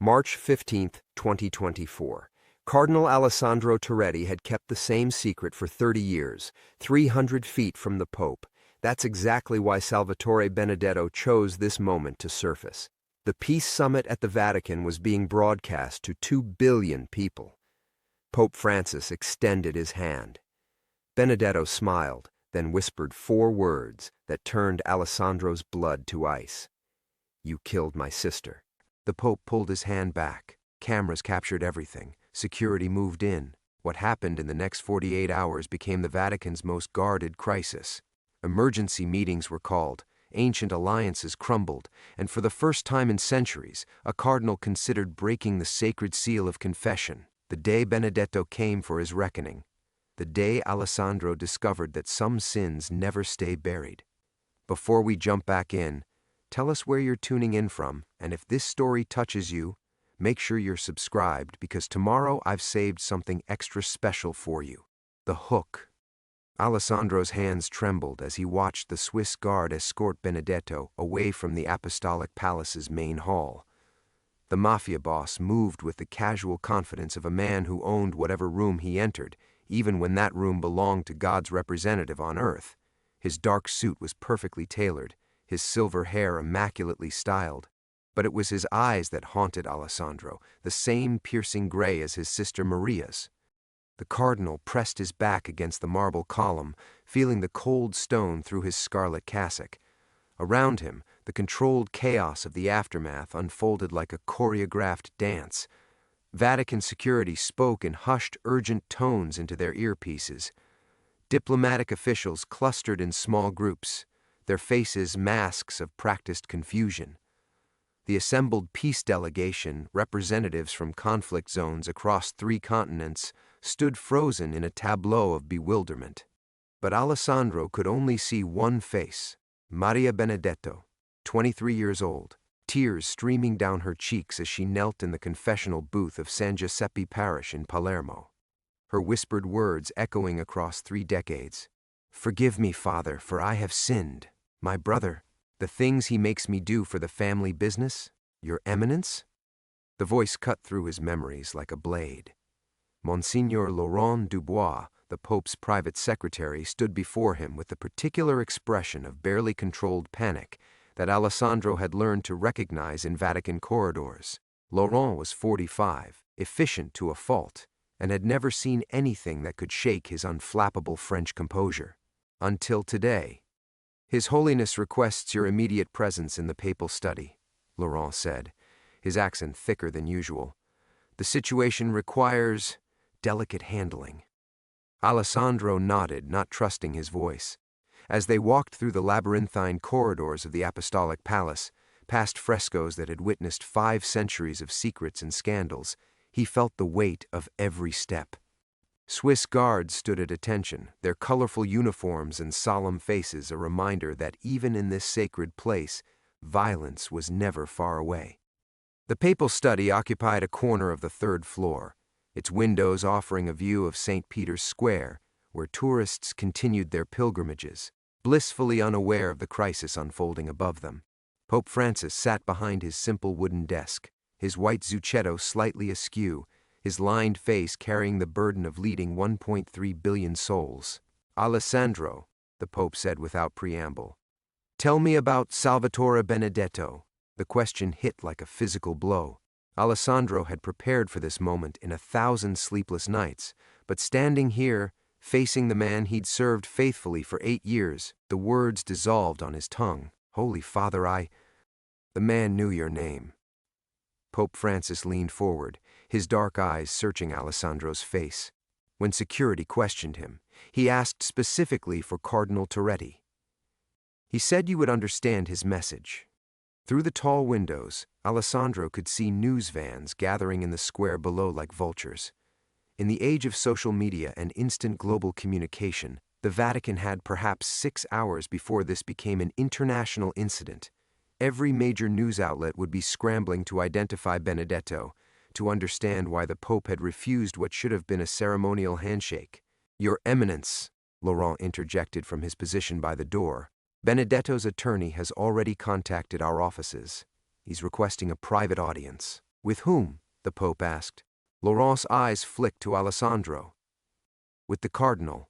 March 15, 2024. Cardinal Alessandro Torretti had kept the same secret for 30 years, 300 feet from the Pope. That's exactly why Salvatore Benedetto chose this moment to surface. The peace summit at the Vatican was being broadcast to 2 billion people. Pope Francis extended his hand. Benedetto smiled, then whispered 4 words that turned Alessandro's blood to ice. "You killed my sister." The Pope pulled his hand back. Cameras captured everything. Security moved in. What happened in the next 48 hours became the Vatican's most guarded crisis. Emergency meetings were called, ancient alliances crumbled, and for the first time in centuries, a cardinal considered breaking the sacred seal of confession. The day Benedetto came for his reckoning. The day Alessandro discovered that some sins never stay buried. Before we jump back in, tell us where you're tuning in from, and if this story touches you, make sure you're subscribed because tomorrow I've saved something extra special for you. The hook. Alessandro's hands trembled as he watched the Swiss guard escort Benedetto away from the Apostolic Palace's main hall. The Mafia boss moved with the casual confidence of a man who owned whatever room he entered, even when that room belonged to God's representative on earth. His dark suit was perfectly tailored, his silver hair immaculately styled. But it was his eyes that haunted Alessandro, the same piercing gray as his sister Maria's. The cardinal pressed his back against the marble column, feeling the cold stone through his scarlet cassock. Around him, the controlled chaos of the aftermath unfolded like a choreographed dance. Vatican security spoke in hushed, urgent tones into their earpieces. Diplomatic officials clustered in small groups, their faces masks of practiced confusion. The assembled peace delegation, representatives from conflict zones across 3 continents, stood frozen in a tableau of bewilderment. But Alessandro could only see one face, Maria Benedetto, 23 years old, tears streaming down her cheeks as she knelt in the confessional booth of San Giuseppe Parish in Palermo. Her whispered words echoing across 3 decades. "Forgive me, Father, for I have sinned. My brother, the things he makes me do for the family business, Your Eminence?" The voice cut through his memories like a blade. Monsignor Laurent Dubois, the Pope's private secretary, stood before him with the particular expression of barely controlled panic that Alessandro had learned to recognize in Vatican corridors. Laurent was 45, efficient to a fault, and had never seen anything that could shake his unflappable French composure. Until today. "His Holiness requests your immediate presence in the papal study," Laurent said, his accent thicker than usual. "The situation requires delicate handling." Alessandro nodded, not trusting his voice. As they walked through the labyrinthine corridors of the Apostolic Palace, past frescoes that had witnessed 5 centuries of secrets and scandals, he felt the weight of every step. Swiss guards stood at attention, their colorful uniforms and solemn faces a reminder that even in this sacred place, violence was never far away. The papal study occupied a corner of the 3rd floor, its windows offering a view of St. Peter's Square, where tourists continued their pilgrimages, blissfully unaware of the crisis unfolding above them. Pope Francis sat behind his simple wooden desk, his white zucchetto slightly askew, his lined face carrying the burden of leading 1.3 billion souls. "Alessandro," the Pope said without preamble, "tell me about Salvatore Benedetto." The question hit like a physical blow. Alessandro had prepared for this moment in 1,000 sleepless nights, but standing here, facing the man he'd served faithfully for 8 years, the words dissolved on his tongue. "Holy Father, The man knew your name." Pope Francis leaned forward, his dark eyes searching Alessandro's face. When security questioned him, he asked specifically for Cardinal Torretti. "He said you would understand his message." Through the tall windows, Alessandro could see news vans gathering in the square below like vultures. In the age of social media and instant global communication, the Vatican had perhaps 6 hours before this became an international incident. Every major news outlet would be scrambling to identify Benedetto, to understand why the Pope had refused what should have been a ceremonial handshake. "Your Eminence," Laurent interjected from his position by the door, "Benedetto's attorney has already contacted our offices. He's requesting a private audience." With whom? The Pope asked. Laurent's eyes flicked to Alessandro. With the cardinal.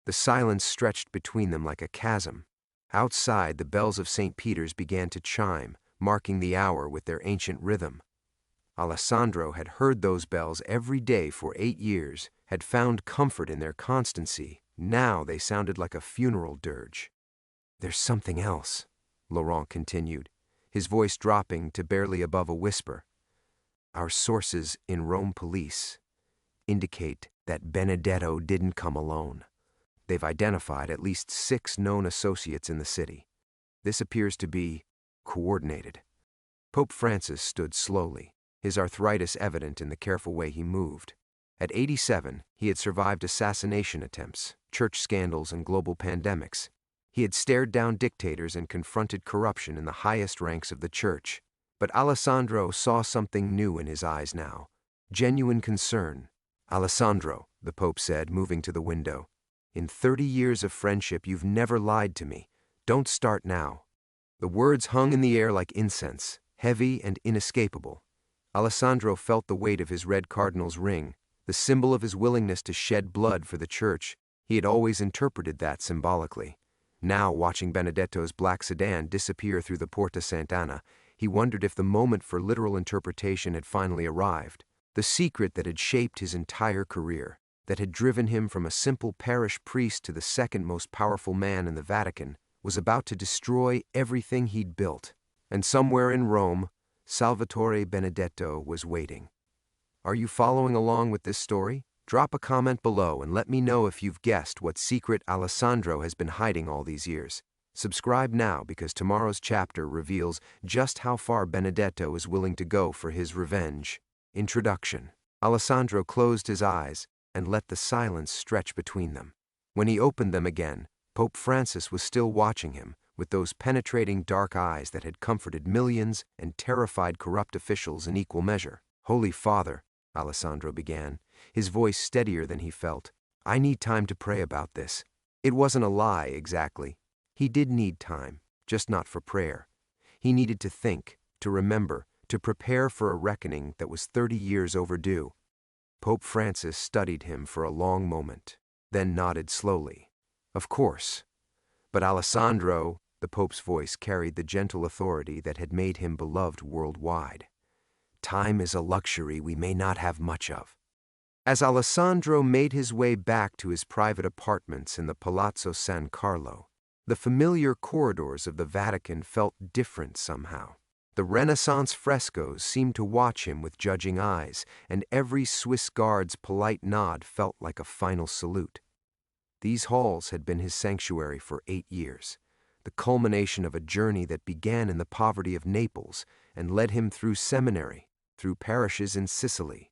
The silence stretched between them like a chasm. Outside, the bells of St. Peter's began to chime, marking the hour with their ancient rhythm. Alessandro had heard those bells every day for 8 years, had found comfort in their constancy. Now they sounded like a funeral dirge. "There's something else," Laurent continued, his voice dropping to barely above a whisper. "Our sources in Rome police indicate that Benedetto didn't come alone. They've identified at least 6 known associates in the city. This appears to be coordinated." Pope Francis stood slowly, his arthritis evident in the careful way he moved. At 87, he had survived assassination attempts, church scandals, and global pandemics. He had stared down dictators and confronted corruption in the highest ranks of the church. But Alessandro saw something new in his eyes now. Genuine concern. "Alessandro," the Pope said, moving to the window, "in 30 years of friendship you've never lied to me. Don't start now." The words hung in the air like incense, heavy and inescapable. Alessandro felt the weight of his red cardinal's ring, the symbol of his willingness to shed blood for the church. He had always interpreted that symbolically. Now, watching Benedetto's black sedan disappear through the Porta Sant'Anna, he wondered if the moment for literal interpretation had finally arrived. The secret that had shaped his entire career, that had driven him from a simple parish priest to the second most powerful man in the Vatican, was about to destroy everything he'd built. And somewhere in Rome, Salvatore Benedetto was waiting. Are you following along with this story? Drop a comment below and let me know if you've guessed what secret Alessandro has been hiding all these years. Subscribe now because tomorrow's chapter reveals just how far Benedetto is willing to go for his revenge. Introduction. Alessandro closed his eyes and let the silence stretch between them. When he opened them again, Pope Francis was still watching him, with those penetrating dark eyes that had comforted millions and terrified corrupt officials in equal measure. "Holy Father," Alessandro began, his voice steadier than he felt, "I need time to pray about this." It wasn't a lie, exactly. He did need time, just not for prayer. He needed to think, to remember, to prepare for a reckoning that was 30 years overdue. Pope Francis studied him for a long moment, then nodded slowly. "Of course." But Alessandro, the Pope's voice carried the gentle authority that had made him beloved worldwide. "Time is a luxury we may not have much of." As Alessandro made his way back to his private apartments in the Palazzo San Carlo, the familiar corridors of the Vatican felt different somehow. The Renaissance frescoes seemed to watch him with judging eyes, and every Swiss guard's polite nod felt like a final salute. These halls had been his sanctuary for 8 years, the culmination of a journey that began in the poverty of Naples and led him through seminary, through parishes in Sicily,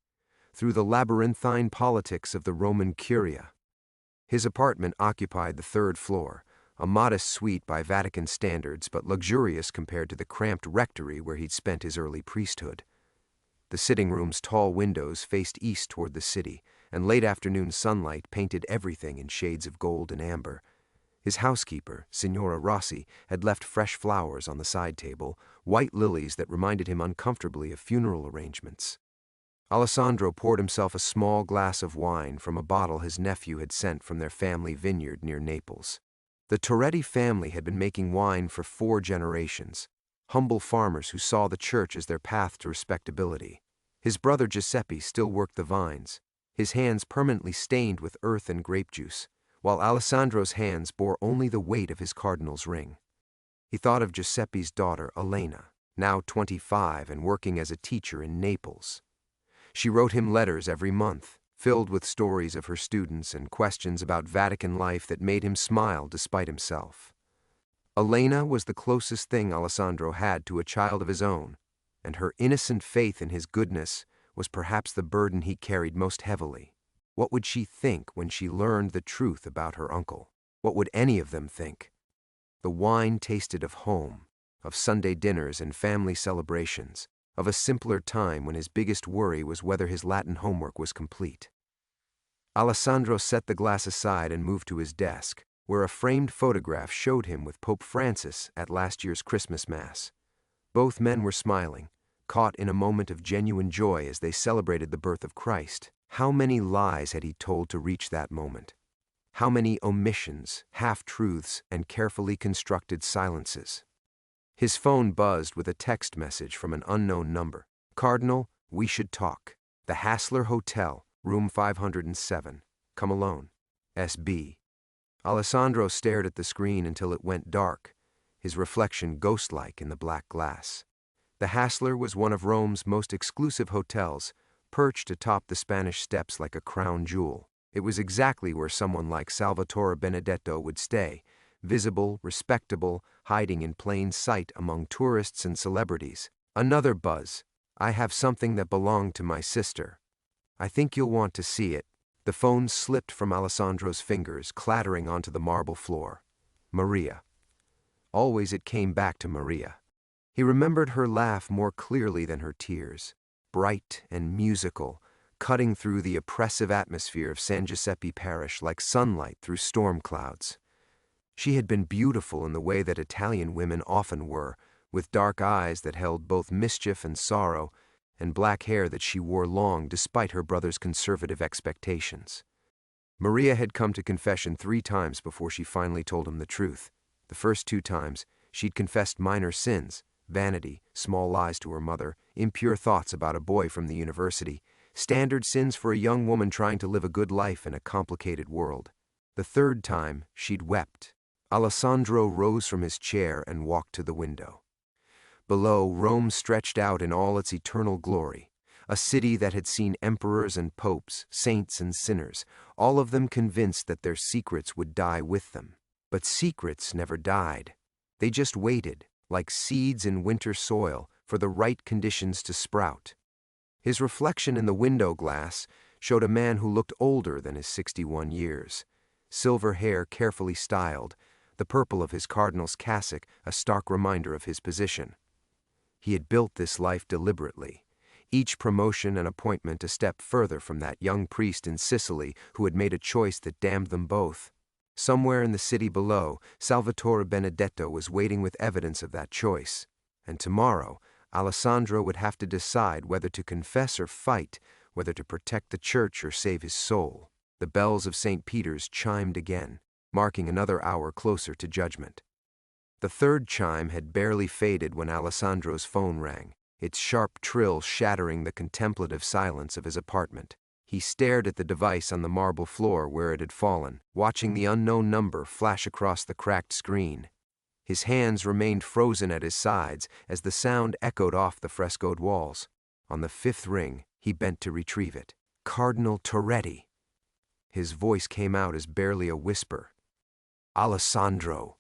through the labyrinthine politics of the Roman Curia. His apartment occupied the 3rd floor, a modest suite by Vatican standards but luxurious compared to the cramped rectory where he'd spent his early priesthood. The sitting room's tall windows faced east toward the city, and late afternoon sunlight painted everything in shades of gold and amber. His housekeeper, Signora Rossi, had left fresh flowers on the side table, white lilies that reminded him uncomfortably of funeral arrangements. Alessandro poured himself a small glass of wine from a bottle his nephew had sent from their family vineyard near Naples. The Torretti family had been making wine for 4 generations, humble farmers who saw the church as their path to respectability. His brother Giuseppe still worked the vines, his hands permanently stained with earth and grape juice, while Alessandro's hands bore only the weight of his cardinal's ring. He thought of Giuseppe's daughter, Elena, now 25 and working as a teacher in Naples. She wrote him letters every month, filled with stories of her students and questions about Vatican life that made him smile despite himself. Elena was the closest thing Alessandro had to a child of his own, and her innocent faith in his goodness was perhaps the burden he carried most heavily. What would she think when she learned the truth about her uncle? What would any of them think? The wine tasted of home, of Sunday dinners and family celebrations, of a simpler time when his biggest worry was whether his Latin homework was complete. Alessandro set the glass aside and moved to his desk, where a framed photograph showed him with Pope Francis at last year's Christmas Mass. Both men were smiling, caught in a moment of genuine joy as they celebrated the birth of Christ. How many lies had he told to reach that moment? How many omissions, half-truths, and carefully constructed silences? His phone buzzed with a text message from an unknown number. "Cardinal, we should talk. The Hassler Hotel, room 507. Come alone. S.B." Alessandro stared at the screen until it went dark, his reflection ghost-like in the black glass. The Hassler was one of Rome's most exclusive hotels, perched atop the Spanish Steps like a crown jewel. It was exactly where someone like Salvatore Benedetto would stay, visible, respectable, hiding in plain sight among tourists and celebrities. Another buzz. "I have something that belonged to my sister. I think you'll want to see it." The phone slipped from Alessandro's fingers, clattering onto the marble floor. Maria. Always it came back to Maria. He remembered her laugh more clearly than her tears, bright and musical, cutting through the oppressive atmosphere of San Giuseppe Parish like sunlight through storm clouds. She had been beautiful in the way that Italian women often were, with dark eyes that held both mischief and sorrow, and black hair that she wore long despite her brother's conservative expectations. Maria had come to confession 3 times before she finally told him the truth. The first 2 times, she'd confessed minor sins, vanity, small lies to her mother, impure thoughts about a boy from the university, standard sins for a young woman trying to live a good life in a complicated world. The 3rd time, she'd wept. Alessandro rose from his chair and walked to the window. Below, Rome stretched out in all its eternal glory, a city that had seen emperors and popes, saints and sinners, all of them convinced that their secrets would die with them. But secrets never died. They just waited, like seeds in winter soil, for the right conditions to sprout. His reflection in the window glass showed a man who looked older than his 61 years. Silver hair carefully styled, the purple of his cardinal's cassock a stark reminder of his position. He had built this life deliberately, each promotion and appointment a step further from that young priest in Sicily who had made a choice that damned them both. Somewhere in the city below, Salvatore Benedetto was waiting with evidence of that choice, and tomorrow, Alessandro would have to decide whether to confess or fight, whether to protect the church or save his soul. The bells of St. Peter's chimed again, marking another hour closer to judgment. The 3rd chime had barely faded when Alessandro's phone rang, its sharp trill shattering the contemplative silence of his apartment. He stared at the device on the marble floor where it had fallen, watching the unknown number flash across the cracked screen. His hands remained frozen at his sides as the sound echoed off the frescoed walls. On the 5th ring, he bent to retrieve it. "Cardinal Torretti." His voice came out as barely a whisper. "Alessandro."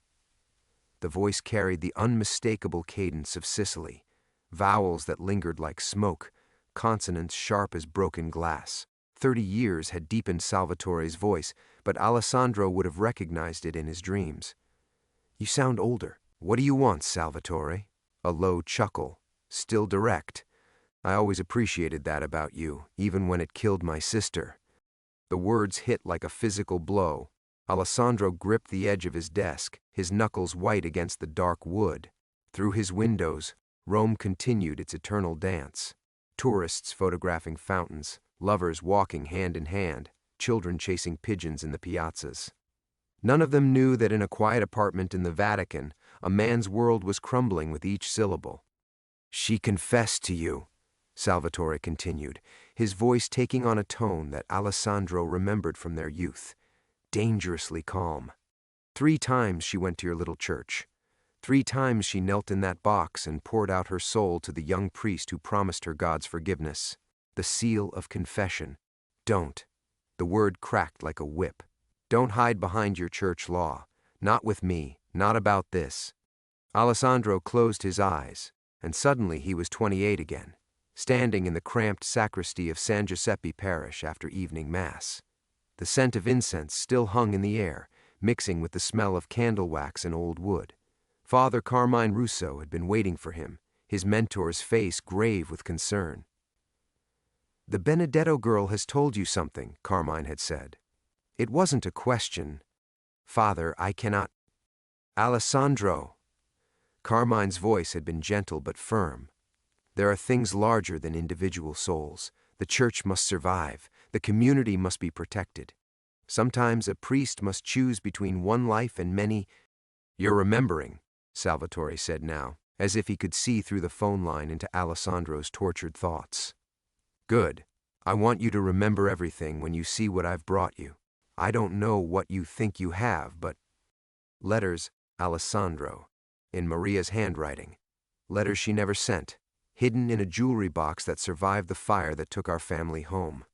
The voice carried the unmistakable cadence of Sicily, vowels that lingered like smoke, consonants sharp as broken glass. 30 years had deepened Salvatore's voice, but Alessandro would have recognized it in his dreams. "You sound older. What do you want, Salvatore?" A low chuckle, still direct. "I always appreciated that about you, even when it killed my sister." The words hit like a physical blow. Alessandro gripped the edge of his desk, his knuckles white against the dark wood. Through his windows, Rome continued its eternal dance. Tourists photographing fountains, lovers walking hand in hand, children chasing pigeons in the piazzas. None of them knew that in a quiet apartment in the Vatican, a man's world was crumbling with each syllable. "She confessed to you," Salvatore continued, his voice taking on a tone that Alessandro remembered from their youth, dangerously calm. "3 times she went to your little church. 3 times she knelt in that box and poured out her soul to the young priest who promised her God's forgiveness. The seal of confession. Don't." The word cracked like a whip. "Don't hide behind your church law. Not with me. Not about this." Alessandro closed his eyes, and suddenly he was 28 again, standing in the cramped sacristy of San Giuseppe Parish after evening mass. The scent of incense still hung in the air, mixing with the smell of candle wax and old wood. Father Carmine Russo had been waiting for him, his mentor's face grave with concern. "The Benedetto girl has told you something," Carmine had said. It wasn't a question. "Father, I cannot—" "Alessandro." Carmine's voice had been gentle but firm. There are things larger than individual souls. The church must survive. The community must be protected. Sometimes a priest must choose between one life and many. You're remembering, Salvatore said now, as if he could see through the phone line into Alessandro's tortured thoughts. Good. I want you to remember everything when you see what I've brought you. I don't know what you think you have, but… Letters, Alessandro, in Maria's handwriting. Letters she never sent, hidden in a jewelry box that survived the fire that took our family home.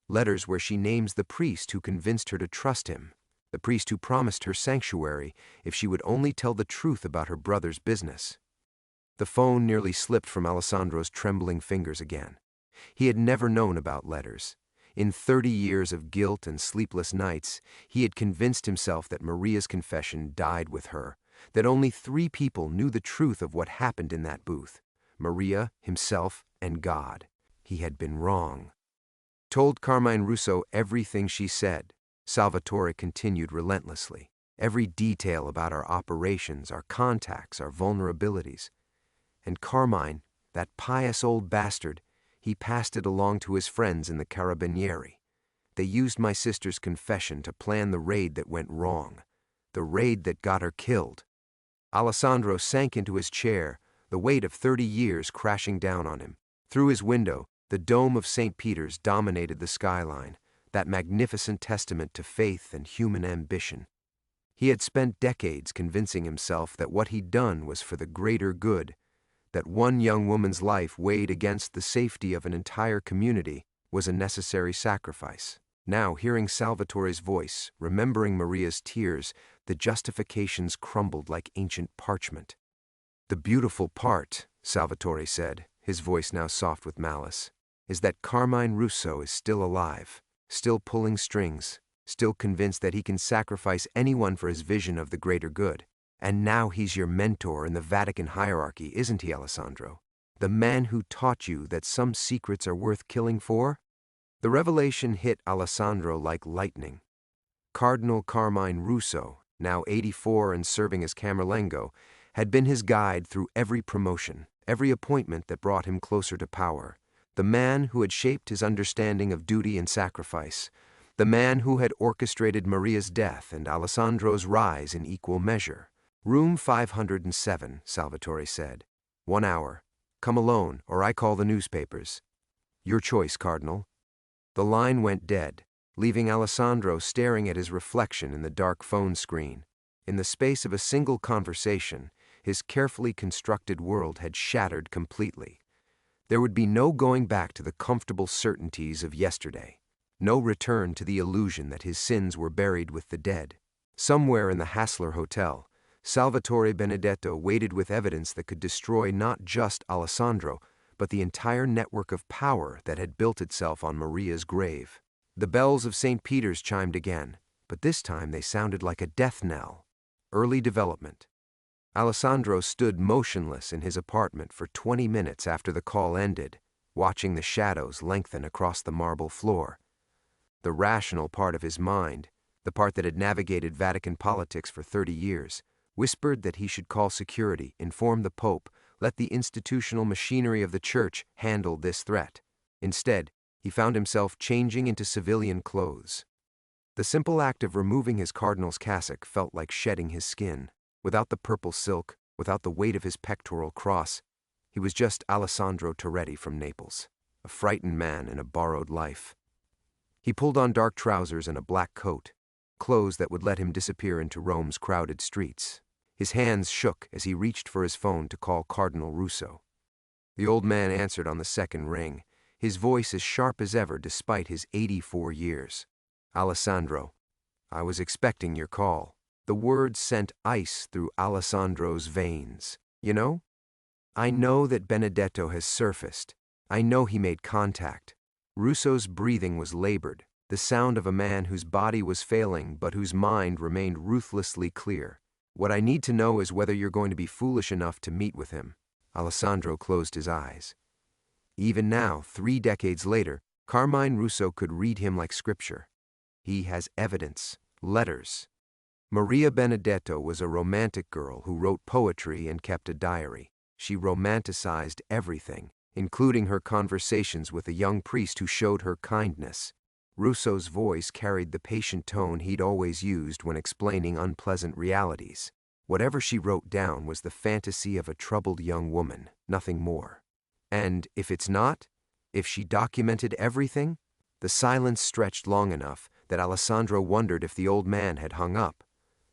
Letters where she names the priest who convinced her to trust him, the priest who promised her sanctuary if she would only tell the truth about her brother's business. The phone nearly slipped from Alessandro's trembling fingers again. He had never known about letters. In 30 years of guilt and sleepless nights, he had convinced himself that Maria's confession died with her, that only 3 people knew the truth of what happened in that booth: Maria, himself, and God. He had been wrong. Told Carmine Russo everything she said, Salvatore continued relentlessly. Every detail about our operations, our contacts, our vulnerabilities. And Carmine, that pious old bastard, he passed it along to his friends in the Carabinieri. They used my sister's confession to plan the raid that went wrong, the raid that got her killed. Alessandro sank into his chair, the weight of 30 years crashing down on him. Through his window, the dome of St. Peter's dominated the skyline, that magnificent testament to faith and human ambition. He had spent decades convincing himself that what he'd done was for the greater good, that one young woman's life weighed against the safety of an entire community was a necessary sacrifice. Now, hearing Salvatore's voice, remembering Maria's tears, the justifications crumbled like ancient parchment. The beautiful part, Salvatore said, his voice now soft with malice, is that Carmine Russo is still alive, still pulling strings, still convinced that he can sacrifice anyone for his vision of the greater good. And now he's your mentor in the Vatican hierarchy, isn't he, Alessandro? The man who taught you that some secrets are worth killing for? The revelation hit Alessandro like lightning. Cardinal Carmine Russo, now 84 and serving as Camerlengo, had been his guide through every promotion, every appointment that brought him closer to power. The man who had shaped his understanding of duty and sacrifice. The man who had orchestrated Maria's death and Alessandro's rise in equal measure. Room 507, Salvatore said. 1 hour. Come alone, or I call the newspapers. Your choice, Cardinal. The line went dead, leaving Alessandro staring at his reflection in the dark phone screen. In the space of a single conversation, his carefully constructed world had shattered completely. There would be no going back to the comfortable certainties of yesterday, no return to the illusion that his sins were buried with the dead. Somewhere in the Hassler Hotel, Salvatore Benedetto waited with evidence that could destroy not just Alessandro, but the entire network of power that had built itself on Maria's grave. The bells of St. Peter's chimed again, but this time they sounded like a death knell. Early development. Alessandro stood motionless in his apartment for 20 minutes after the call ended, watching the shadows lengthen across the marble floor. The rational part of his mind, the part that had navigated Vatican politics for 30 years, whispered that he should call security, inform the Pope, let the institutional machinery of the Church handle this threat. Instead, he found himself changing into civilian clothes. The simple act of removing his cardinal's cassock felt like shedding his skin. Without the purple silk, without the weight of his pectoral cross, he was just Alessandro Torretti from Naples, a frightened man in a borrowed life. He pulled on dark trousers and a black coat, clothes that would let him disappear into Rome's crowded streets. His hands shook as he reached for his phone to call Cardinal Russo. The old man answered on the second ring, his voice as sharp as ever despite his 84 years. Alessandro, I was expecting your call. The words sent ice through Alessandro's veins. You know? I know that Benedetto has surfaced. I know he made contact. Russo's breathing was labored, the sound of a man whose body was failing but whose mind remained ruthlessly clear. What I need to know is whether you're going to be foolish enough to meet with him. Alessandro closed his eyes. Even now, 3 decades later, Carmine Russo could read him like scripture. He has evidence, letters. Maria Benedetto was a romantic girl who wrote poetry and kept a diary. She romanticized everything, including her conversations with a young priest who showed her kindness. Russo's voice carried the patient tone he'd always used when explaining unpleasant realities. Whatever she wrote down was the fantasy of a troubled young woman, nothing more. And if it's not, if she documented everything? The silence stretched long enough that Alessandro wondered if the old man had hung up.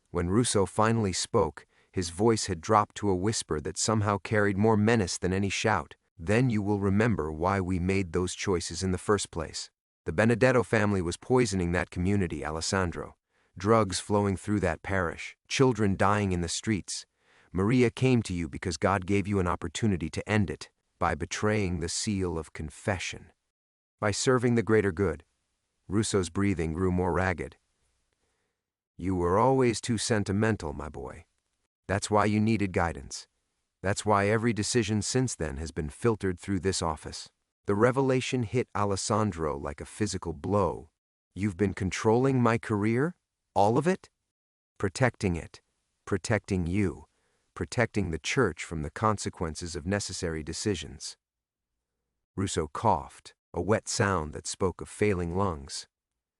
When Russo finally spoke, his voice had dropped to a whisper that somehow carried more menace than any shout. Then you will remember why we made those choices in the first place. The Benedetto family was poisoning that community, Alessandro. Drugs flowing through that parish, children dying in the streets. Maria came to you because God gave you an opportunity to end it, by betraying the seal of confession. By serving the greater good. Russo's breathing grew more ragged. You were always too sentimental, my boy. That's why you needed guidance. That's why every decision since then has been filtered through this office. The revelation hit Alessandro like a physical blow. You've been controlling my career? All of it? Protecting it. Protecting you. Protecting the church from the consequences of necessary decisions. Russo coughed, a wet sound that spoke of failing lungs.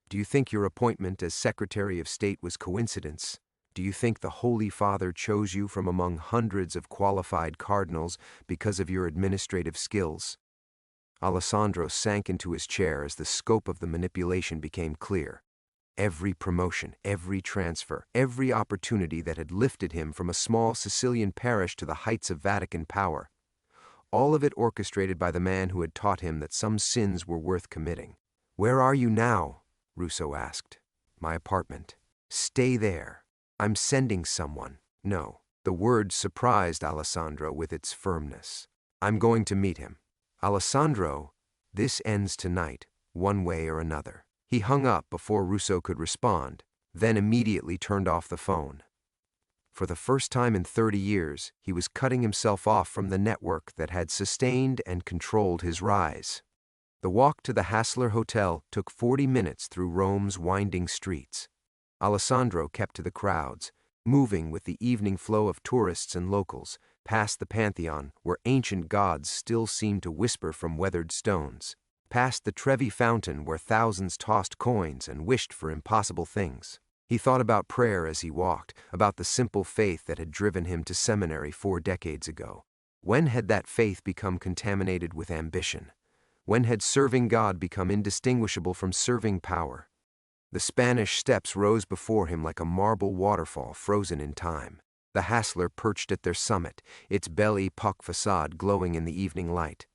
Do you think your appointment as Secretary of State was coincidence? Do you think the Holy Father chose you from among hundreds of qualified cardinals because of your administrative skills? Alessandro sank into his chair as the scope of the manipulation became clear. Every promotion, every transfer, every opportunity that had lifted him from a small Sicilian parish to the heights of Vatican power. All of it orchestrated by the man who had taught him that some sins were worth committing. Where are you now? Russo asked. My apartment. Stay there. I'm sending someone. No. The word surprised Alessandro with its firmness. I'm going to meet him. Alessandro, this ends tonight, one way or another. He hung up before Russo could respond, then immediately turned off the phone. For the first time in 30 years, he was cutting himself off from the network that had sustained and controlled his rise. The walk to the Hassler Hotel took 40 minutes through Rome's winding streets. Alessandro kept to the crowds, moving with the evening flow of tourists and locals, past the Pantheon, where ancient gods still seemed to whisper from weathered stones, past the Trevi Fountain, where thousands tossed coins and wished for impossible things. He thought about prayer as he walked, about the simple faith that had driven him to seminary 4 decades ago. When had that faith become contaminated with ambition? When had serving God become indistinguishable from serving power? The Spanish steps rose before him like a marble waterfall frozen in time. The Hassler perched at their summit, its belly-puck facade glowing in the evening light.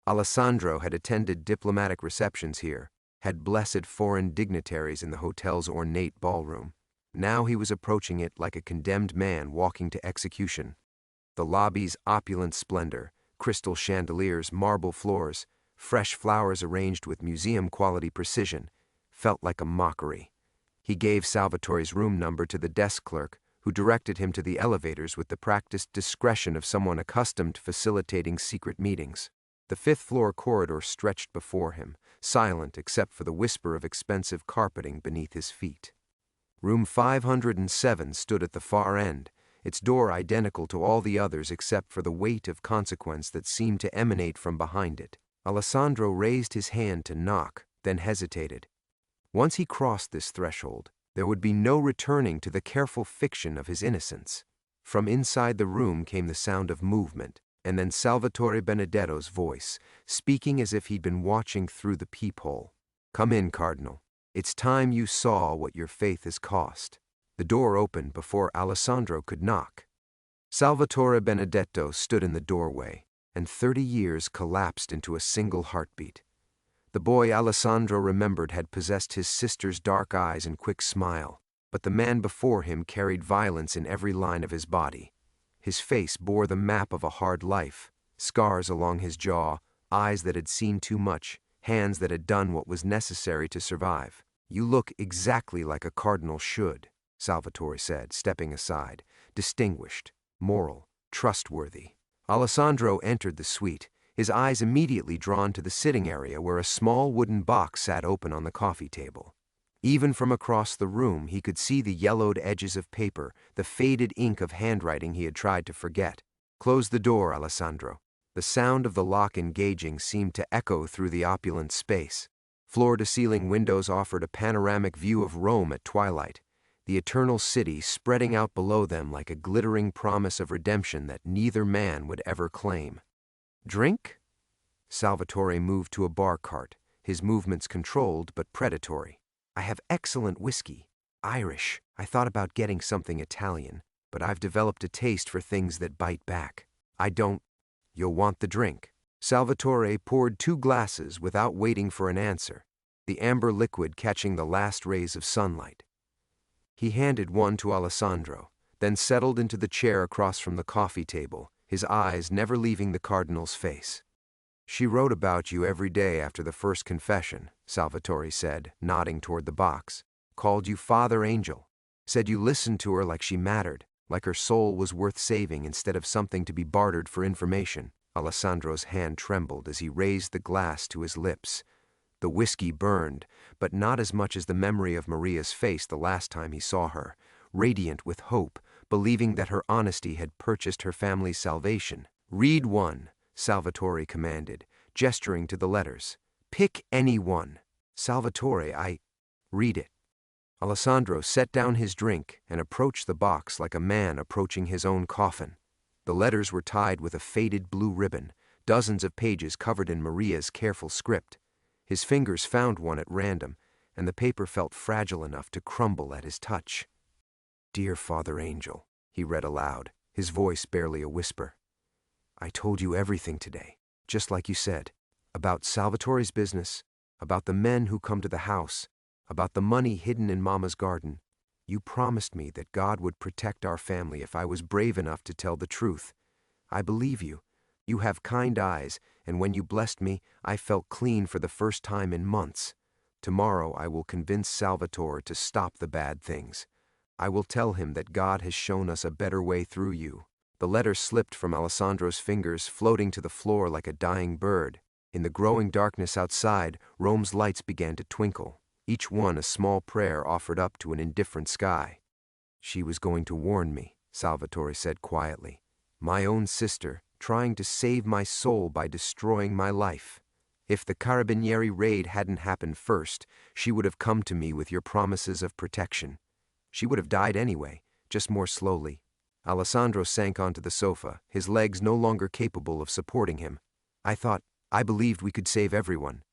Alessandro had attended diplomatic receptions here, had blessed foreign dignitaries in the hotel's ornate ballroom. Now he was approaching it like a condemned man walking to execution. The lobby's opulent splendor, crystal chandeliers, marble floors, fresh flowers arranged with museum-quality precision, felt like a mockery. He gave Salvatore's room number to the desk clerk, who directed him to the elevators with the practiced discretion of someone accustomed to facilitating secret meetings. The 5th-floor corridor stretched before him, silent except for the whisper of expensive carpeting beneath his feet. Room 507 stood at the far end, its door identical to all the others except for the weight of consequence that seemed to emanate from behind it. Alessandro raised his hand to knock, then hesitated. Once he crossed this threshold, there would be no returning to the careful fiction of his innocence. From inside the room came the sound of movement, and then Salvatore Benedetto's voice, speaking as if he'd been watching through the peephole. Come in, Cardinal. It's time you saw what your faith has cost. The door opened before Alessandro could knock. Salvatore Benedetto stood in the doorway, and 30 years collapsed into a single heartbeat. The boy Alessandro remembered had possessed his sister's dark eyes and quick smile, but the man before him carried violence in every line of his body. His face bore the map of a hard life, scars along his jaw, eyes that had seen too much, hands that had done what was necessary to survive. You look exactly like a cardinal should, Salvatore said, stepping aside, distinguished, moral, trustworthy. Alessandro entered the suite, his eyes immediately drawn to the sitting area where a small wooden box sat open on the coffee table. Even from across the room, he could see the yellowed edges of paper, the faded ink of handwriting he had tried to forget. Close the door, Alessandro. The sound of the lock engaging seemed to echo through the opulent space. Floor-to-ceiling windows offered a panoramic view of Rome at twilight, the eternal city spreading out below them like a glittering promise of redemption that neither man would ever claim. Drink? Salvatore moved to a bar cart, his movements controlled but predatory. I have excellent whiskey. Irish. I thought about getting something Italian, but I've developed a taste for things that bite back. I don't. You'll want the drink. Salvatore poured 2 glasses without waiting for an answer, the amber liquid catching the last rays of sunlight. He handed one to Alessandro, then settled into the chair across from the coffee table, his eyes never leaving the cardinal's face. She wrote about you every day after the first confession, Salvatore said, nodding toward the box. Called you Father Angel. Said you listened to her like she mattered, like her soul was worth saving instead of something to be bartered for information. Alessandro's hand trembled as he raised the glass to his lips. The whiskey burned, but not as much as the memory of Maria's face the last time he saw her, radiant with hope, believing that her honesty had purchased her family's salvation. Read one, Salvatore commanded, gesturing to the letters. Pick any one. Salvatore, Read it. Alessandro set down his drink and approached the box like a man approaching his own coffin. The letters were tied with a faded blue ribbon, dozens of pages covered in Maria's careful script. His fingers found one at random, and the paper felt fragile enough to crumble at his touch. Dear Father Angel, he read aloud, his voice barely a whisper. I told you everything today, just like you said, about Salvatore's business, about the men who come to the house, about the money hidden in Mama's garden. You promised me that God would protect our family if I was brave enough to tell the truth. I believe you. You have kind eyes, and when you blessed me, I felt clean for the first time in months. Tomorrow I will convince Salvatore to stop the bad things. I will tell him that God has shown us a better way through you. The letter slipped from Alessandro's fingers, floating to the floor like a dying bird. In the growing darkness outside, Rome's lights began to twinkle, each one a small prayer offered up to an indifferent sky. She was going to warn me, Salvatore said quietly. My own sister, trying to save my soul by destroying my life. If the Carabinieri raid hadn't happened first, she would have come to me with your promises of protection. She would have died anyway, just more slowly. Alessandro sank onto the sofa, his legs no longer capable of supporting him. I believed we could save everyone.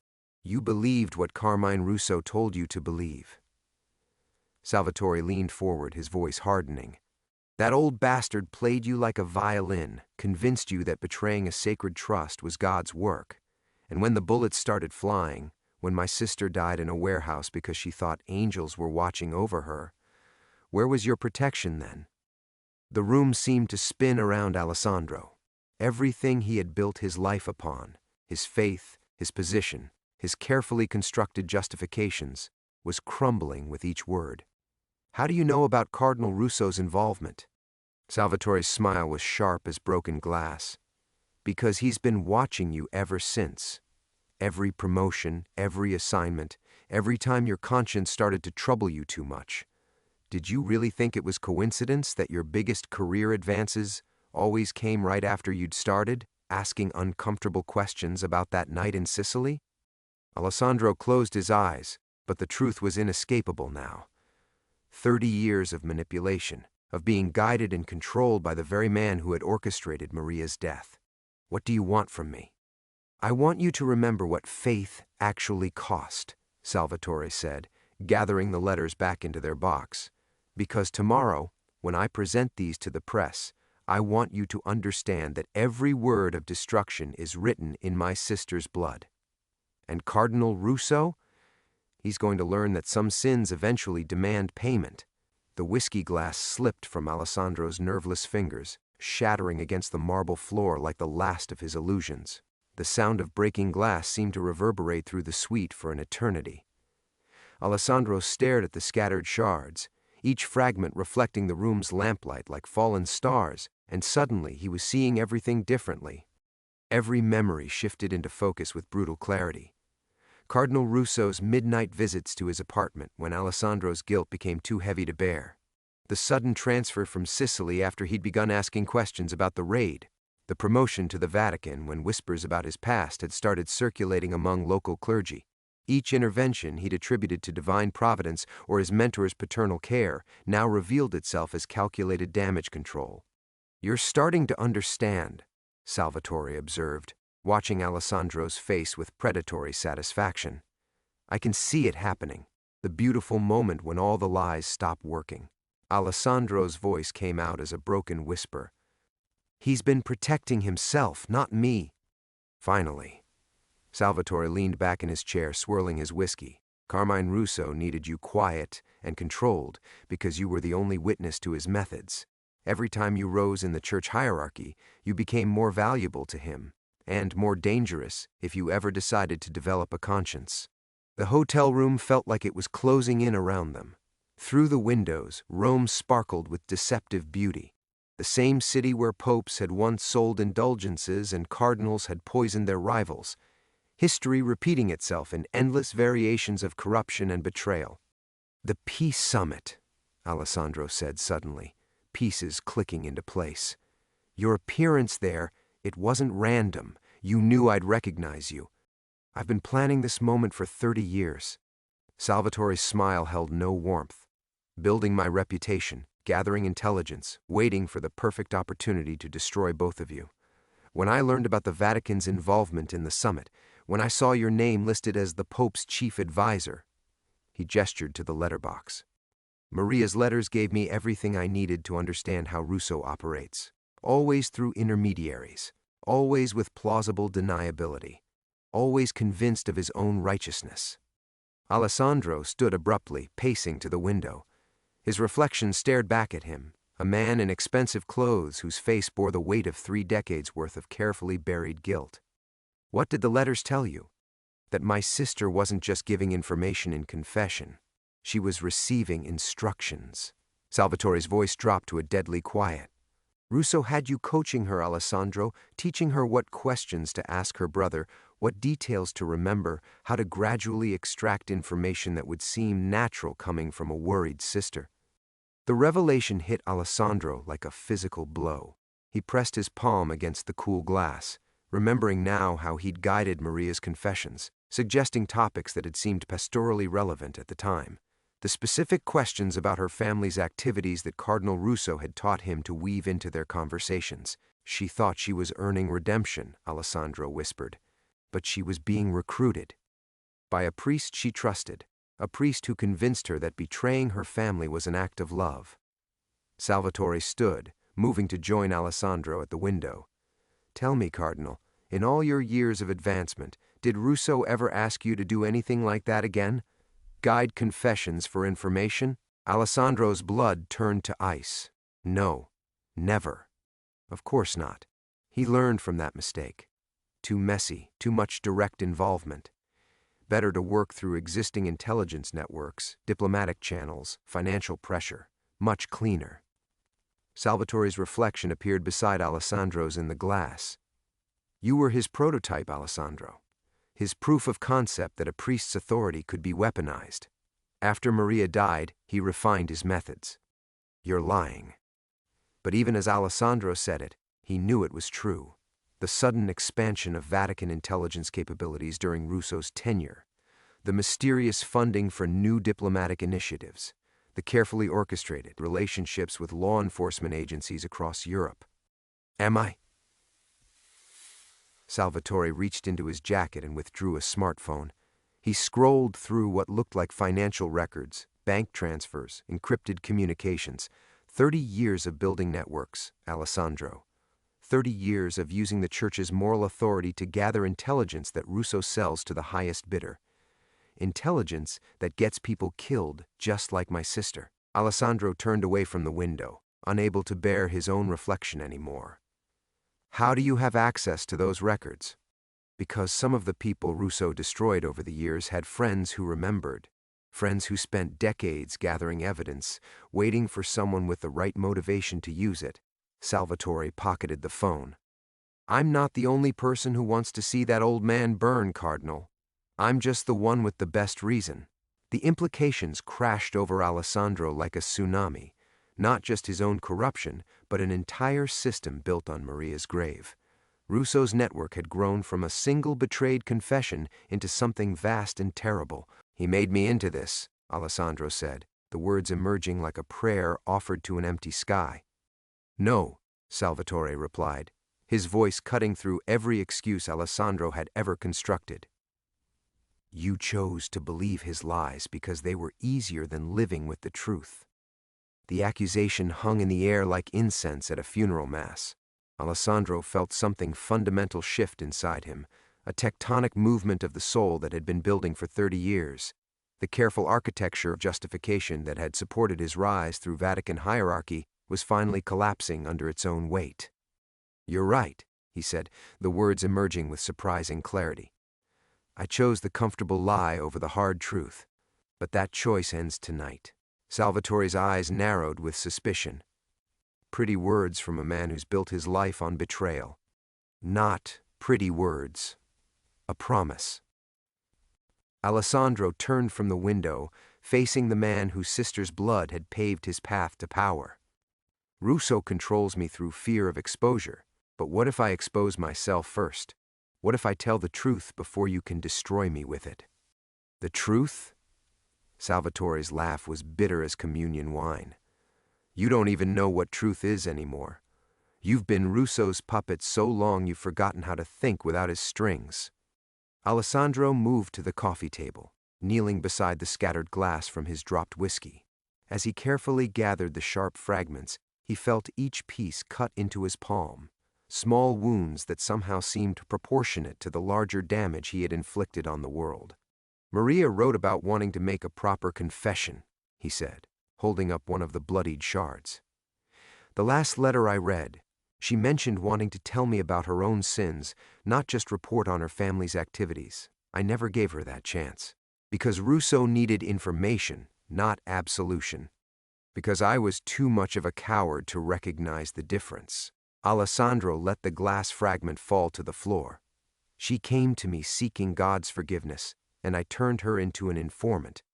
You believed what Carmine Russo told you to believe. Salvatore leaned forward, his voice hardening. That old bastard played you like a violin, convinced you that betraying a sacred trust was God's work. And when the bullets started flying, when my sister died in a warehouse because she thought angels were watching over her, where was your protection then? The room seemed to spin around Alessandro. Everything he had built his life upon, his faith, his position, his carefully constructed justifications, was crumbling with each word. How do you know about Cardinal Russo's involvement? Salvatore's smile was sharp as broken glass. Because he's been watching you ever since. Every promotion, every assignment, every time your conscience started to trouble you too much. Did you really think it was coincidence that your biggest career advances always came right after you'd started, asking uncomfortable questions about that night in Sicily? Alessandro closed his eyes, but the truth was inescapable now. 30 years of manipulation, of being guided and controlled by the very man who had orchestrated Maria's death. What do you want from me? I want you to remember what faith actually cost, Salvatore said, gathering the letters back into their box. Because tomorrow, when I present these to the press, I want you to understand that every word of destruction is written in my sister's blood. And Cardinal Russo? He's going to learn that some sins eventually demand payment. The whiskey glass slipped from Alessandro's nerveless fingers, shattering against the marble floor like the last of his illusions. The sound of breaking glass seemed to reverberate through the suite for an eternity. Alessandro stared at the scattered shards, each fragment reflecting the room's lamplight like fallen stars, and suddenly he was seeing everything differently. Every memory shifted into focus with brutal clarity. Cardinal Russo's midnight visits to his apartment when Alessandro's guilt became too heavy to bear. The sudden transfer from Sicily after he'd begun asking questions about the raid. The promotion to the Vatican, when whispers about his past had started circulating among local clergy. Each intervention he'd attributed to divine providence or his mentor's paternal care now revealed itself as calculated damage control. "You're starting to understand," Salvatore observed, watching Alessandro's face with predatory satisfaction. "I can see it happening, the beautiful moment when all the lies stop working." Alessandro's voice came out as a broken whisper. "He's been protecting himself, not me." Finally, Salvatore leaned back in his chair, swirling his whiskey. "Carmine Russo needed you quiet and controlled because you were the only witness to his methods. Every time you rose in the church hierarchy, you became more valuable to him, and more dangerous if you ever decided to develop a conscience." The hotel room felt like it was closing in around them. Through the windows, Rome sparkled with deceptive beauty. The same city where popes had once sold indulgences and cardinals had poisoned their rivals. History repeating itself in endless variations of corruption and betrayal. "The Peace Summit," Alessandro said suddenly, pieces clicking into place. "Your appearance there, it wasn't random. You knew I'd recognize you. I've been planning this moment for 30 years. Salvatore's smile held no warmth. "Building my reputation, gathering intelligence, waiting for the perfect opportunity to destroy both of you. When I learned about the Vatican's involvement in the summit, when I saw your name listed as the Pope's chief advisor," he gestured to the letterbox. "Maria's letters gave me everything I needed to understand how Russo operates. Always through intermediaries, always with plausible deniability, always convinced of his own righteousness." Alessandro stood abruptly, pacing to the window. His reflection stared back at him, a man in expensive clothes whose face bore the weight of 3 decades worth of carefully buried guilt. "What did the letters tell you?" "That my sister wasn't just giving information in confession. She was receiving instructions." Salvatore's voice dropped to a deadly quiet. "Russo had you coaching her, Alessandro, teaching her what questions to ask her brother, what details to remember, how to gradually extract information that would seem natural coming from a worried sister." The revelation hit Alessandro like a physical blow. He pressed his palm against the cool glass, remembering now how he'd guided Maria's confessions, suggesting topics that had seemed pastorally relevant at the time. The specific questions about her family's activities that Cardinal Russo had taught him to weave into their conversations. "She thought she was earning redemption," Alessandro whispered, "but she was being recruited by a priest she trusted, a priest who convinced her that betraying her family was an act of love." Salvatore stood, moving to join Alessandro at the window. "Tell me, Cardinal, in all your years of advancement, did Russo ever ask you to do anything like that again? Guide confessions for information?" Alessandro's blood turned to ice. "No, never. Of course not. He learned from that mistake. Too messy, too much direct involvement. Better to work through existing intelligence networks, diplomatic channels, financial pressure. Much cleaner." Salvatore's reflection appeared beside Alessandro's in the glass. "You were his prototype, Alessandro. His proof of concept that a priest's authority could be weaponized. After Maria died, he refined his methods." "You're lying." But even as Alessandro said it, he knew it was true. The sudden expansion of Vatican intelligence capabilities during Russo's tenure, the mysterious funding for new diplomatic initiatives, the carefully orchestrated relationships with law enforcement agencies across Europe. "Am I?" Salvatore reached into his jacket and withdrew a smartphone. He scrolled through what looked like financial records, bank transfers, encrypted communications. 30 years of building networks, Alessandro. 30 years of using the church's moral authority to gather intelligence that Russo sells to the highest bidder. Intelligence that gets people killed, just like my sister. Alessandro turned away from the window, unable to bear his own reflection anymore. "How do you have access to those records?" "Because some of the people Russo destroyed over the years had friends who remembered. Friends who spent decades gathering evidence, waiting for someone with the right motivation to use it." Salvatore pocketed the phone. "I'm not the only person who wants to see that old man burn, Cardinal. I'm just the one with the best reason." The implications crashed over Alessandro like a tsunami. Not just his own corruption, but an entire system built on Maria's grave. Russo's network had grown from a single betrayed confession into something vast and terrible. "He made me into this," Alessandro said, the words emerging like a prayer offered to an empty sky. "No," Salvatore replied, his voice cutting through every excuse Alessandro had ever constructed. "You chose to believe his lies because they were easier than living with the truth." The accusation hung in the air like incense at a funeral mass. Alessandro felt something fundamental shift inside him, a tectonic movement of the soul that had been building for 30 years. The careful architecture of justification that had supported his rise through Vatican hierarchy was finally collapsing under its own weight. "You're right," he said, the words emerging with surprising clarity. "I chose the comfortable lie over the hard truth, but that choice ends tonight." Salvatore's eyes narrowed with suspicion. Pretty words from a man who's built his life on betrayal. Not pretty words. A promise. Alessandro turned from the window, facing the man whose sister's blood had paved his path to power. "Russo controls me through fear of exposure, but what if I expose myself first? What if I tell the truth before you can destroy me with it?" "The truth?" Salvatore's laugh was bitter as communion wine. "You don't even know what truth is anymore. You've been Russo's puppet so long you've forgotten how to think without his strings." Alessandro moved to the coffee table, kneeling beside the scattered glass from his dropped whiskey. As he carefully gathered the sharp fragments, he felt each piece cut into his palm, small wounds that somehow seemed proportionate to the larger damage he had inflicted on the world. "Maria wrote about wanting to make a proper confession," he said, holding up one of the bloodied shards. "The last letter I read, she mentioned wanting to tell me about her own sins, not just report on her family's activities. I never gave her that chance. Because Russo needed information, not absolution. Because I was too much of a coward to recognize the difference." Alessandro let the glass fragment fall to the floor. "She came to me seeking God's forgiveness, and I turned her into an informant.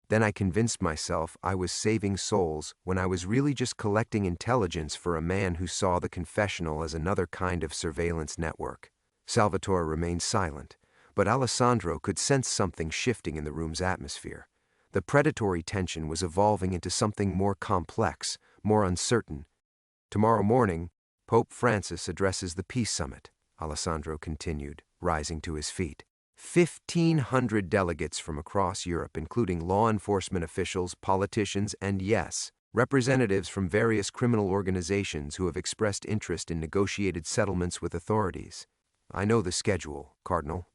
Then I convinced myself I was saving souls when I was really just collecting intelligence for a man who saw the confessional as another kind of surveillance network." Salvatore remained silent, but Alessandro could sense something shifting in the room's atmosphere. The predatory tension was evolving into something more complex, more uncertain. "Tomorrow morning, Pope Francis addresses the Peace Summit," Alessandro continued, rising to his feet. 1,500 delegates from across Europe, including law enforcement officials, politicians, and yes, representatives from various criminal organizations who have expressed interest in negotiated settlements with authorities. "I know the schedule, Cardinal."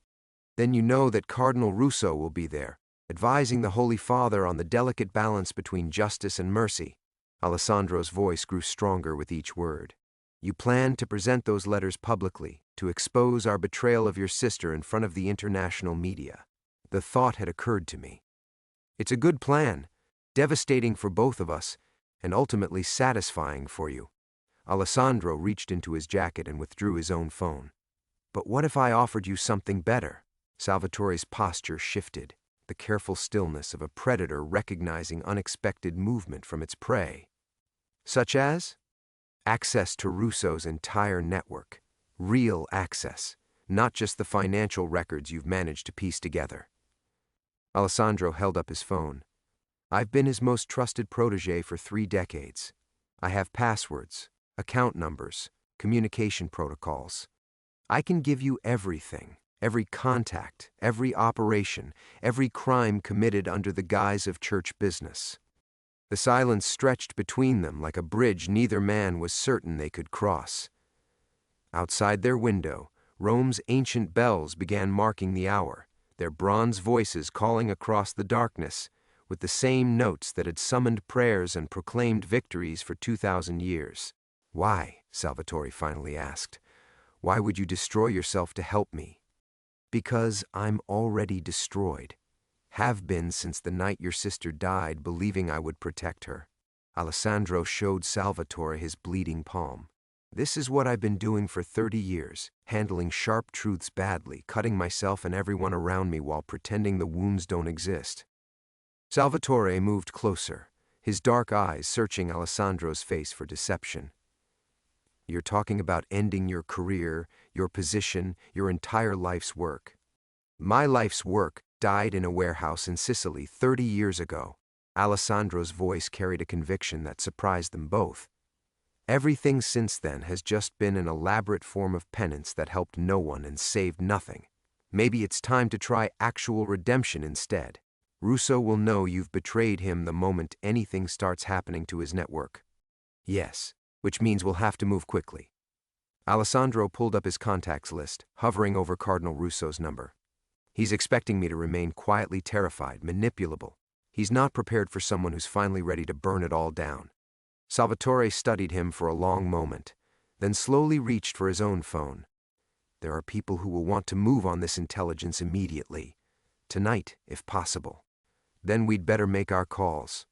"Then you know that Cardinal Russo will be there, advising the Holy Father on the delicate balance between justice and mercy." Alessandro's voice grew stronger with each word. "You plan to present those letters publicly, to expose our betrayal of your sister in front of the international media." The thought had occurred to me. "It's a good plan, devastating for both of us, and ultimately satisfying for you." Alessandro reached into his jacket and withdrew his own phone. "But what if I offered you something better?" Salvatore's posture shifted, the careful stillness of a predator recognizing unexpected movement from its prey. "Such as?" "Access to Russo's entire network. Real access, not just the financial records you've managed to piece together." Alessandro held up his phone. "I've been his most trusted protege for 3 decades. I have passwords, account numbers, communication protocols. I can give you everything, every contact, every operation, every crime committed under the guise of church business." The silence stretched between them like a bridge neither man was certain they could cross. Outside their window, Rome's ancient bells began marking the hour, their bronze voices calling across the darkness with the same notes that had summoned prayers and proclaimed victories for 2,000 years. "Why?" Salvatore finally asked. "Why would you destroy yourself to help me?" "Because I'm already destroyed. Have been since the night your sister died, believing I would protect her." Alessandro showed Salvatore his bleeding palm. "This is what I've been doing for 30 years, handling sharp truths badly, cutting myself and everyone around me while pretending the wounds don't exist." Salvatore moved closer, his dark eyes searching Alessandro's face for deception. "You're talking about ending your career, your position, your entire life's work." "My life's work died in a warehouse in Sicily 30 years ago." Alessandro's voice carried a conviction that surprised them both. "Everything since then has just been an elaborate form of penance that helped no one and saved nothing. Maybe it's time to try actual redemption instead. Russo will know you've betrayed him the moment anything starts happening to his network." "Yes, which means we'll have to move quickly." Alessandro pulled up his contacts list, hovering over Cardinal Russo's number. "He's expecting me to remain quietly terrified, manipulable. He's not prepared for someone who's finally ready to burn it all down." Salvatore studied him for a long moment, then slowly reached for his own phone. "There are people who will want to move on this intelligence immediately. Tonight, if possible. Then we'd better make our calls."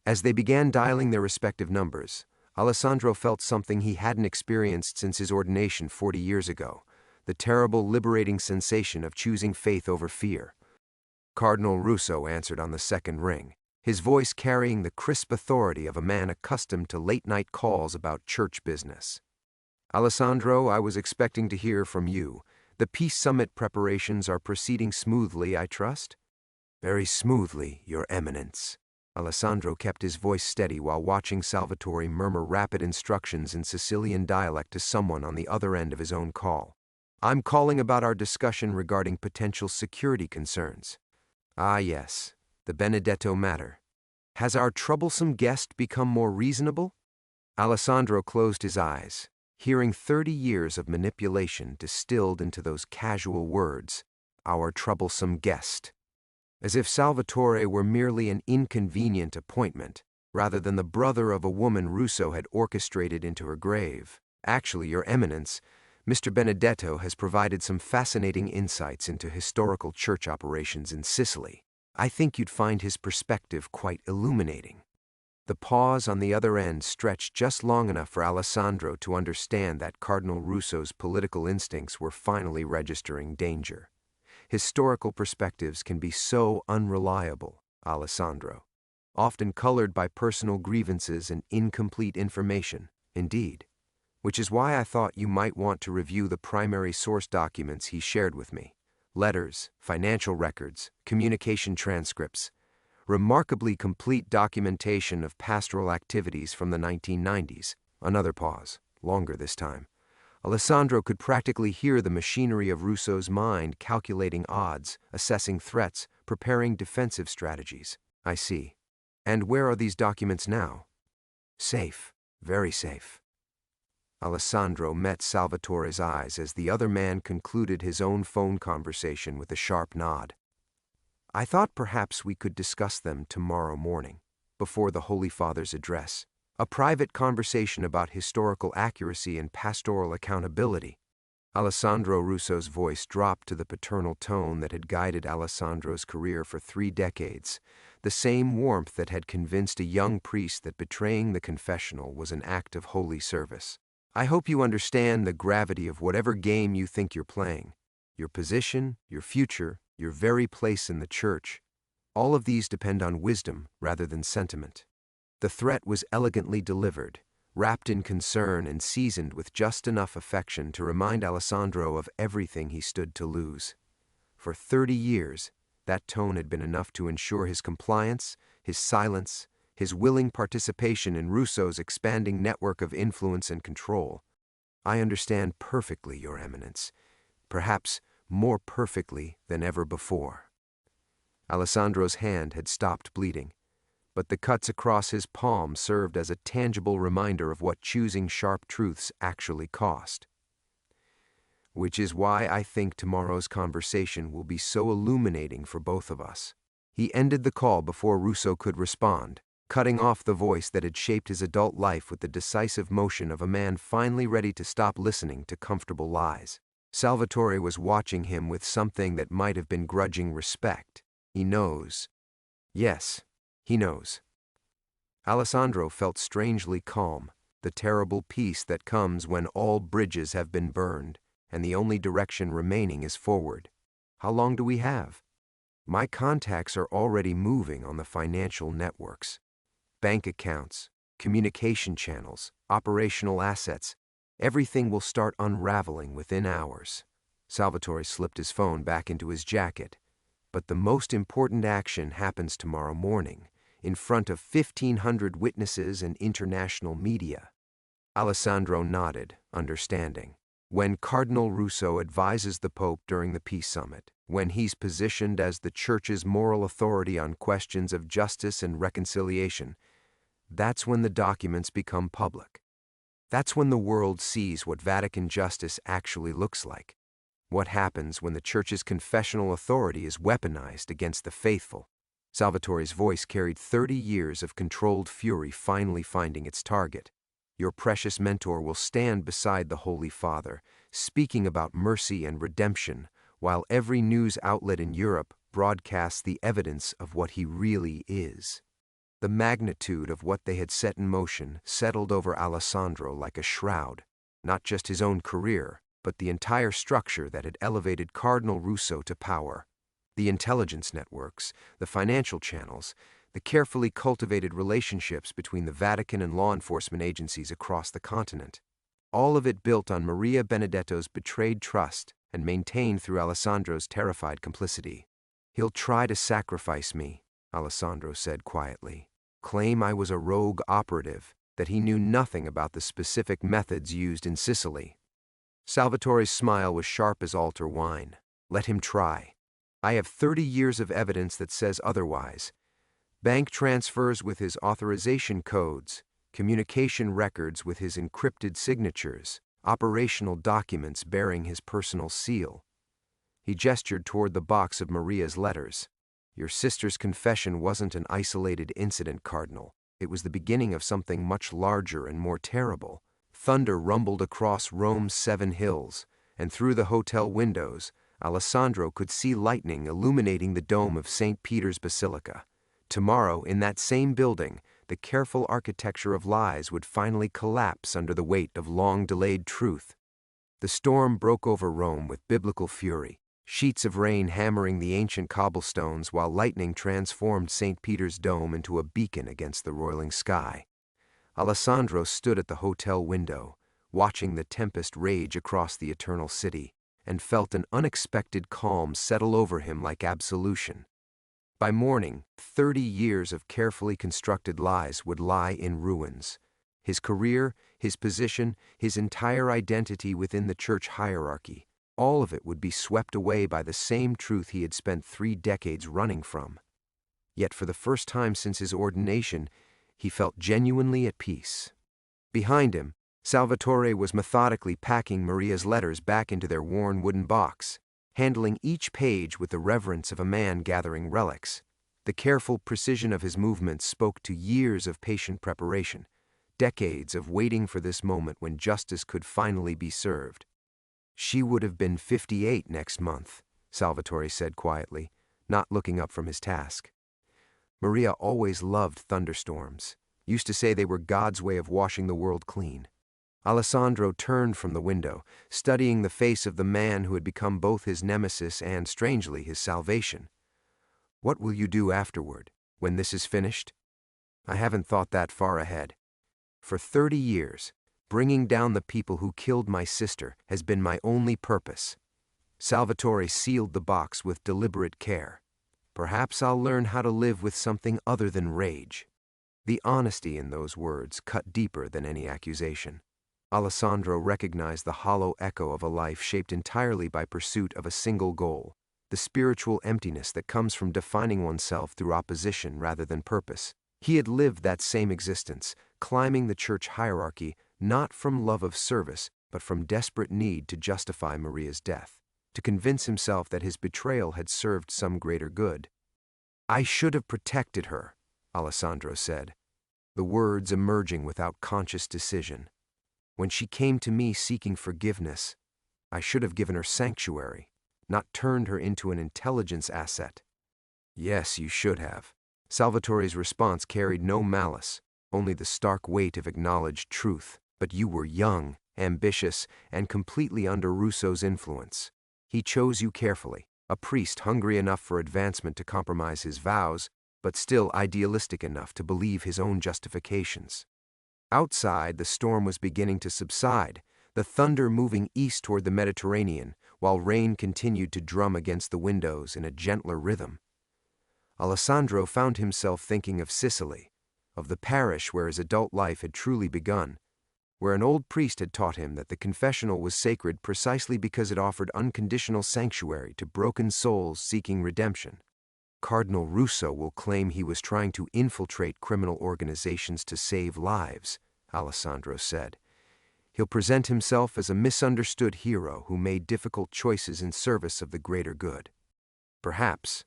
As they began dialing their respective numbers, Alessandro felt something he hadn't experienced since his ordination 40 years ago, the terrible, liberating sensation of choosing faith over fear. Cardinal Russo answered on the second ring, his voice carrying the crisp authority of a man accustomed to late-night calls about church business. "Alessandro, I was expecting to hear from you. The peace summit preparations are proceeding smoothly, I trust?" "Very smoothly, Your Eminence." Alessandro kept his voice steady while watching Salvatore murmur rapid instructions in Sicilian dialect to someone on the other end of his own call. "I'm calling about our discussion regarding potential security concerns." "Ah, yes, the Benedetto matter. Has our troublesome guest become more reasonable?" Alessandro closed his eyes, hearing 30 years of manipulation distilled into those casual words, "our troublesome guest." As if Salvatore were merely an inconvenient appointment, rather than the brother of a woman Russo had orchestrated into her grave. "Actually, Your Eminence, Mr. Benedetto has provided some fascinating insights into historical church operations in Sicily. I think you'd find his perspective quite illuminating." The pause on the other end stretched just long enough for Alessandro to understand that Cardinal Russo's political instincts were finally registering danger. Historical perspectives can be so unreliable, Alessandro, often colored by personal grievances and incomplete information, indeed. Which is why I thought you might want to review the primary source documents he shared with me. Letters, financial records, communication transcripts, remarkably complete documentation of pastoral activities from the 1990s. Another pause, longer this time. Alessandro could practically hear the machinery of Russo's mind calculating odds, assessing threats, preparing defensive strategies. "I see. And where are these documents now?" "Safe, very safe." Alessandro met Salvatore's eyes as the other man concluded his own phone conversation with a sharp nod. "I thought perhaps we could discuss them tomorrow morning, before the Holy Father's address. A private conversation about historical accuracy and pastoral accountability." Alessandro Russo's voice dropped to the paternal tone that had guided Alessandro's career for 3 decades, the same warmth that had convinced a young priest that betraying the confessional was an act of holy service. "I hope you understand the gravity of whatever game you think you're playing. Your position, your future, your very place in the church. All of these depend on wisdom rather than sentiment." The threat was elegantly delivered, wrapped in concern and seasoned with just enough affection to remind Alessandro of everything he stood to lose. For 30 years, that tone had been enough to ensure his compliance, his silence, his willing participation in Russo's expanding network of influence and control. "I understand perfectly, Your Eminence, perhaps more perfectly than ever before." Alessandro's hand had stopped bleeding, but the cuts across his palm served as a tangible reminder of what choosing sharp truths actually cost. "Which is why I think tomorrow's conversation will be so illuminating for both of us." He ended the call before Russo could respond, cutting off the voice that had shaped his adult life with the decisive motion of a man finally ready to stop listening to comfortable lies. Salvatore was watching him with something that might have been grudging respect. "He knows." Yes, he knows. Alessandro felt strangely calm, the terrible peace that comes when all bridges have been burned, and the only direction remaining is forward. "How long do we have?" "My contacts are already moving on the financial networks." bank accounts, communication channels, operational assets. Everything will start unraveling within hours. Salvatore slipped his phone back into his jacket. But the most important action happens tomorrow morning, in front of 1,500 witnesses and international media. Alessandro nodded, understanding. When Cardinal Russo advises the Pope during the peace summit, when he's positioned as the Church's moral authority on questions of justice and reconciliation, that's when the documents become public. That's when the world sees what Vatican justice actually looks like. What happens when the Church's confessional authority is weaponized against the faithful? Salvatore's voice carried 30 years of controlled fury finally finding its target. Your precious mentor will stand beside the Holy Father, speaking about mercy and redemption, while every news outlet in Europe broadcasts the evidence of what he really is. The magnitude of what they had set in motion settled over Alessandro like a shroud, not just his own career, but the entire structure that had elevated Cardinal Russo to power. The intelligence networks, the financial channels, the carefully cultivated relationships between the Vatican and law enforcement agencies across the continent. All of it built on Maria Benedetto's betrayed trust and maintained through Alessandro's terrified complicity. "He'll try to sacrifice me," Alessandro said quietly. "Claim I was a rogue operative, that he knew nothing about the specific methods used in Sicily." Salvatore's smile was sharp as altar wine. "Let him try. I have 30 years of evidence that says otherwise. Bank transfers with his authorization codes, communication records with his encrypted signatures, operational documents bearing his personal seal." He gestured toward the box of Maria's letters. "Your sister's confession wasn't an isolated incident, Cardinal. It was the beginning of something much larger and more terrible." Thunder rumbled across Rome's 7 hills, and through the hotel windows, Alessandro could see lightning illuminating the dome of St. Peter's Basilica. Tomorrow, in that same building, the careful architecture of lies would finally collapse under the weight of long-delayed truth. The storm broke over Rome with biblical fury, sheets of rain hammering the ancient cobblestones while lightning transformed St. Peter's dome into a beacon against the roiling sky. Alessandro stood at the hotel window, watching the tempest rage across the eternal city, and felt an unexpected calm settle over him like absolution. By morning, 30 years of carefully constructed lies would lie in ruins. His career, his position, his entire identity within the church hierarchy, all of it would be swept away by the same truth he had spent 3 decades running from. Yet for the first time since his ordination, he felt genuinely at peace. Behind him, Salvatore was methodically packing Maria's letters back into their worn wooden box, handling each page with the reverence of a man gathering relics. The careful precision of his movements spoke to years of patient preparation, decades of waiting for this moment when justice could finally be served. "She would have been 58 next month," Salvatore said quietly, not looking up from his task. Maria always loved thunderstorms, used to say they were God's way of washing the world clean. Alessandro turned from the window, studying the face of the man who had become both his nemesis and, strangely, his salvation. "What will you do afterward, when this is finished?" "I haven't thought that far ahead. For 30 years, bringing down the people who killed my sister has been my only purpose." Salvatore sealed the box with deliberate care. "Perhaps I'll learn how to live with something other than rage." The honesty in those words cut deeper than any accusation. Alessandro recognized the hollow echo of a life shaped entirely by pursuit of a single goal, the spiritual emptiness that comes from defining oneself through opposition rather than purpose. He had lived that same existence, climbing the church hierarchy not from love of service, but from desperate need to justify Maria's death, to convince himself that his betrayal had served some greater good. "I should have protected her," Alessandro said, the words emerging without conscious decision. "When she came to me seeking forgiveness, I should have given her sanctuary, not turned her into an intelligence asset." "Yes, you should have." Salvatore's response carried no malice, only the stark weight of acknowledged truth. "But you were young, ambitious, and completely under Russo's influence. He chose you carefully, a priest hungry enough for advancement to compromise his vows, but still idealistic enough to believe his own justifications. Outside, the storm was beginning to subside, the thunder moving east toward the Mediterranean, while rain continued to drum against the windows in a gentler rhythm. Alessandro found himself thinking of Sicily, of the parish where his adult life had truly begun, where an old priest had taught him that the confessional was sacred precisely because it offered unconditional sanctuary to broken souls seeking redemption. Cardinal Russo will claim he was trying to infiltrate criminal organizations to save lives, Alessandro said. He'll present himself as a misunderstood hero who made difficult choices in service of the greater good. Perhaps,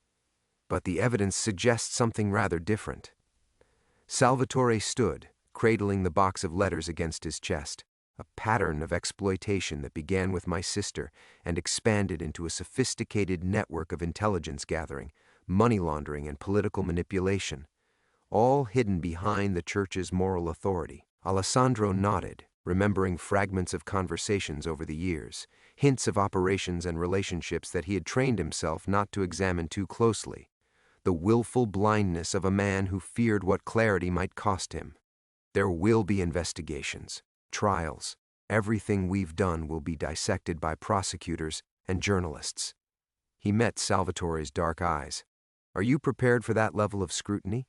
but the evidence suggests something rather different. Salvatore stood, cradling the box of letters against his chest, a pattern of exploitation that began with my sister and expanded into a sophisticated network of intelligence gathering, money laundering, and political manipulation, all hidden behind the church's moral authority. Alessandro nodded, remembering fragments of conversations over the years, hints of operations and relationships that he had trained himself not to examine too closely, the willful blindness of a man who feared what clarity might cost him. There will be investigations, trials. Everything we've done will be dissected by prosecutors and journalists. He met Salvatore's dark eyes. Are you prepared for that level of scrutiny?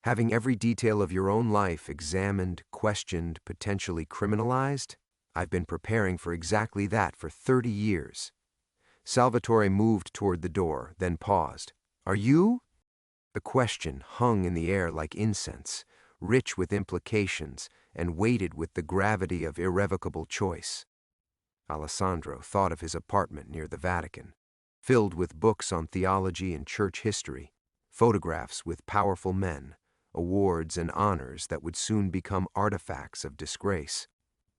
Having every detail of your own life examined, questioned, potentially criminalized? I've been preparing for exactly that for 30 years. Salvatore moved toward the door, then paused. Are you? The question hung in the air like incense, rich with implications and weighted with the gravity of irrevocable choice. Alessandro thought of his apartment near the Vatican, filled with books on theology and church history, photographs with powerful men, awards and honors that would soon become artifacts of disgrace.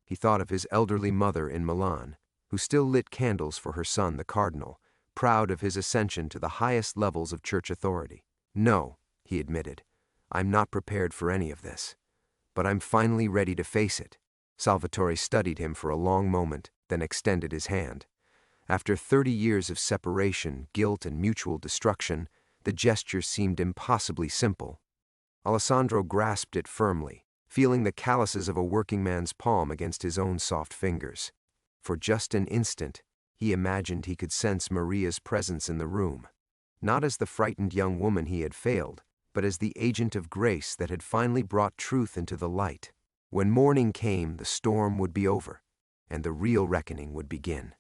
He thought of his elderly mother in Milan, who still lit candles for her son, the cardinal, proud of his ascension to the highest levels of church authority. No, he admitted, I'm not prepared for any of this. But I'm finally ready to face it. Salvatore studied him for a long moment, then extended his hand. After 30 years of separation, guilt, and mutual destruction, the gesture seemed impossibly simple. Alessandro grasped it firmly, feeling the calluses of a working man's palm against his own soft fingers. For just an instant, he imagined he could sense Maria's presence in the room, not as the frightened young woman he had failed, but as the agent of grace that had finally brought truth into the light. When morning came, the storm would be over, and the real reckoning would begin.